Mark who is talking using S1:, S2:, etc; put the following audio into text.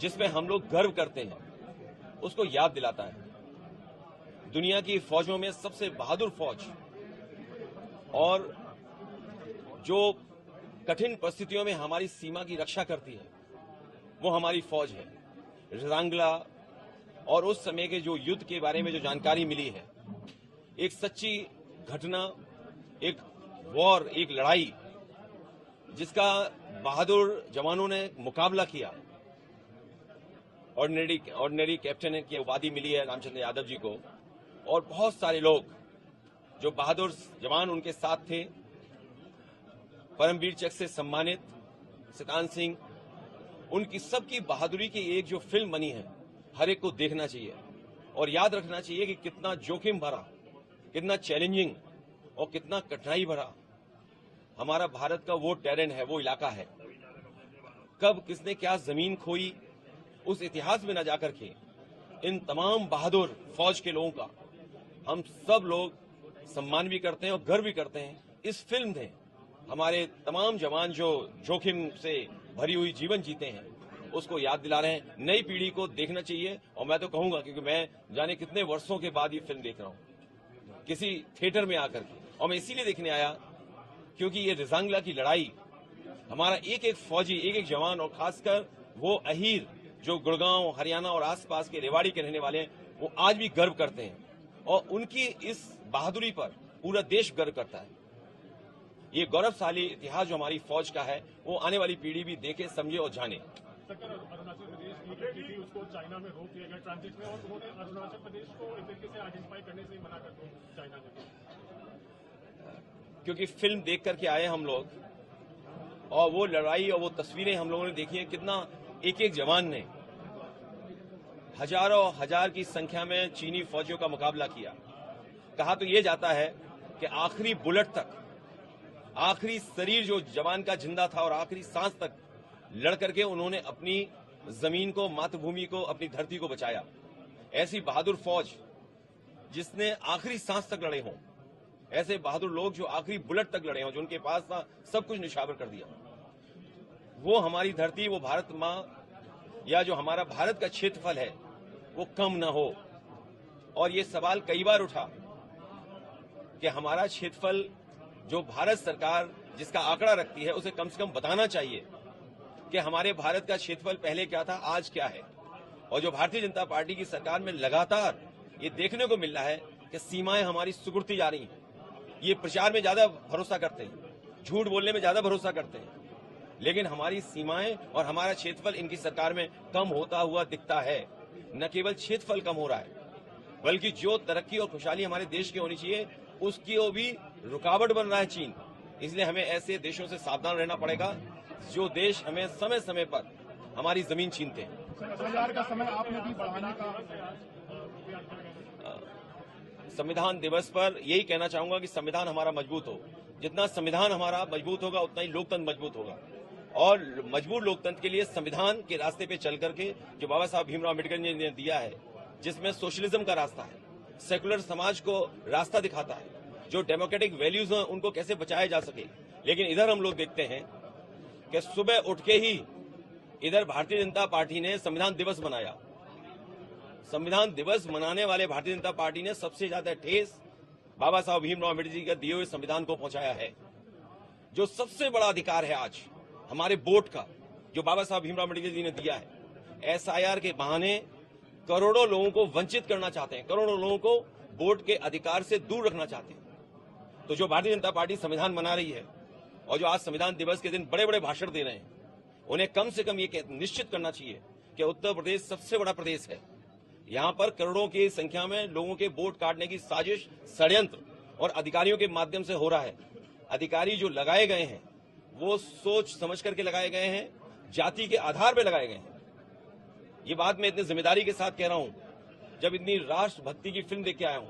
S1: जिसमें हम लोग गर्व करते हैं, उसको याद दिलाता है। दुनिया की फौजों में सबसे बहादुर फौज और जो कठिन परिस्थितियों में हमारी सीमा की रक्षा करती है, वो हमारी फौज है। रजांगला और उस समय के जो युद्ध के बारे में जो जानकारी मिली है, एक सच्ची घटना, एक वॉर, एक लड़ाई जिसका बहादुर जवानों ने मुकाबला किया। ऑर्डिनरी कैप्टन की उपाधि मिली है रामचंद्र यादव जी को, और बहुत सारे लोग जो बहादुर जवान उनके साथ थे, परमवीर चक्र से सम्मानित सितान सिंह, उनकी सबकी बहादुरी की एक जो फिल्म बनी है, हर एक को देखना चाहिए और याद रखना चाहिए कि कितना जोखिम भरा, कितना चैलेंजिंग और कितना कठिनाई भरा हमारा भारत का वो टेरेन है, वो इलाका है। कब किसने क्या जमीन खोई, उस इतिहास में न जाकर के इन तमाम बहादुर फौज के लोगों का हम सब लोग सम्मान भी करते हैं और गर्व भी करते हैं। इस फिल्म ने हमारे तमाम जवान जो जोखिम से भरी हुई जीवन जीते हैं, उसको याद दिला रहे हैं। नई पीढ़ी को देखना चाहिए, और मैं तो कहूंगा, क्योंकि मैं जाने कितने वर्षों के बाद ये फिल्म देख रहा हूं किसी थिएटर में आकर के, और मैं इसीलिए देखने आया क्योंकि ये रजांगला की लड़ाई हमारा एक एक फौजी, एक एक जवान, और खासकर वो अहीर जो गुड़गांव, हरियाणा और आसपास के रेवाड़ी के रहने वाले हैं, वो आज भी गर्व करते हैं, और उनकी इस बहादुरी पर पूरा देश गर्व करता है। ये गौरवशाली इतिहास जो हमारी फौज का है, वो आने वाली पीढ़ी भी देखे, समझे और जाने।
S2: अरुणाचल प्रदेश की उसको चाइना में रोक दिया गया ट्रांजिट में, और उन्होंने अरुणाचल प्रदेश को एक तरीके से आइडेंटिफाई करने से मना कर दिया चाइना ने,
S1: क्योंकि फिल्म देख करके आए हम लोग, और वो लड़ाई और वो तस्वीरें हम लोगों ने देखी है, कितना एक एक जवान ने हजारों हजार की संख्या में चीनी फौजियों का मुकाबला किया। कहा तो ये जाता है कि आखिरी बुलेट तक, आखिरी शरीर जो जवान का जिंदा था और आखिरी सांस तक लड़ करके उन्होंने अपनी जमीन को, मातृभूमि को, अपनी धरती को बचाया। ऐसी बहादुर फौज जिसने आखिरी सांस तक लड़े हों, ऐसे बहादुर लोग जो आखिरी बुलेट तक लड़े हों, जो उनके पास था सब कुछ निछावर कर दिया, वो हमारी धरती, वो भारत मां, या जो हमारा भारत का क्षेत्रफल है, वो कम न हो। और ये सवाल कई बार उठा कि हमारा क्षेत्रफल जो भारत सरकार जिसका आंकड़ा रखती है, उसे कम से कम बताना चाहिए कि हमारे भारत का क्षेत्रफल पहले क्या था, आज क्या है। और जो भारतीय जनता पार्टी की सरकार में लगातार ये देखने को मिल रहा है कि सीमाएं हमारी सिकुड़ती जा रही हैं। ये प्रचार में ज्यादा भरोसा करते हैं, झूठ बोलने में ज्यादा भरोसा करते हैं, लेकिन हमारी सीमाएं और हमारा क्षेत्रफल इनकी सरकार में कम होता हुआ दिखता है। न केवल क्षेत्रफल कम हो रहा है, बल्कि जो तरक्की और खुशहाली हमारे देश की होनी चाहिए, उसकी वो भी रुकावट बन रहा है चीन। इसलिए हमें ऐसे देशों से सावधान रहना पड़ेगा जो देश हमें समय समय पर हमारी जमीन छीनते हैं। संविधान दिवस पर यही कहना चाहूंगा कि संविधान हमारा मजबूत हो। जितना संविधान हमारा मजबूत होगा, उतना ही लोकतंत्र मजबूत होगा, और मजबूत लोकतंत्र के लिए संविधान के रास्ते पे चल करके जो बाबा साहब भीमराव अम्बेडकर जी ने दिया है, जिसमें सोशलिज्म का रास्ता है, सेकुलर समाज को रास्ता दिखाता है, जो डेमोक्रेटिक वैल्यूज हैं उनको कैसे बचाया जा सके। लेकिन इधर हम लोग देखते हैं कि सुबह उठ के ही इधर भारतीय जनता पार्टी ने संविधान दिवस मनाया। संविधान दिवस मनाने वाले भारतीय जनता पार्टी ने सबसे ज्यादा ठेस बाबा साहब भीमराव अम्बेडकर जी का दिए हुए संविधान को पहुंचाया है। जो सबसे बड़ा अधिकार है आज हमारे वोट का, जो बाबा साहब भीमराव अम्बेडकर जी ने दिया है, एसआईआर के बहाने करोड़ों लोगों को वंचित करना चाहते हैं, करोड़ों लोगों को वोट के अधिकार से दूर रखना चाहते हैं। तो जो भारतीय जनता पार्टी संविधान बना रही है, और जो आज संविधान दिवस के दिन बड़े बड़े भाषण दे रहे हैं, उन्हें कम से कम ये निश्चित करना चाहिए कि उत्तर प्रदेश सबसे बड़ा प्रदेश है। यहाँ पर करोड़ों की संख्या में लोगों के वोट काटने की साजिश, षड्यंत्र और अधिकारियों के माध्यम से हो रहा है। अधिकारी जो लगाए गए हैं, वो सोच समझ करके लगाए गए हैं, जाति के आधार पर लगाए गए हैं। ये बात मैं इतनी जिम्मेदारी के साथ कह रहा हूं, जब इतनी राष्ट्रभक्ति की फिल्म देख के आया हूं।